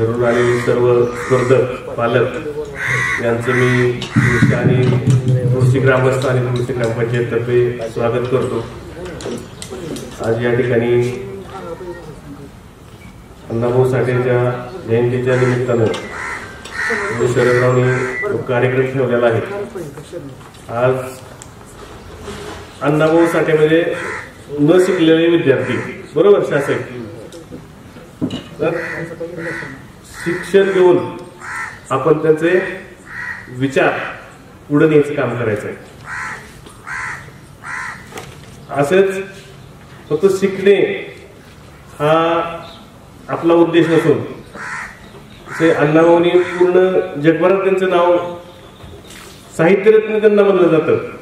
ठरवून आलेले सर्व स्पर्धक पालक यांचं मी तुळशी आणि तुळशी ग्रामस्थ आणि तुळशी ग्रामपंचायततर्फे स्वागत करतो। आज या ठिकाणी अण्णाभाऊ साठेच्या जयंतीच्या निमित्तानं शरदरावनी कार्यक्रम ठेवलेला आहे। आज अण्णाभाऊ साठे म्हणजे न शिकलेले विद्यार्थी, बरोबर शासक, तर शिक्षण घेऊन आपण त्यांचे विचार पुढे न्यायचं काम करायचं आहे। असेच फक्त शिकणे हा आपला उद्देश नसून ते अण्णाभाऊंनी पूर्ण जगभरात त्यांचं नाव साहित्यरत्न त्यांना म्हणलं जातं।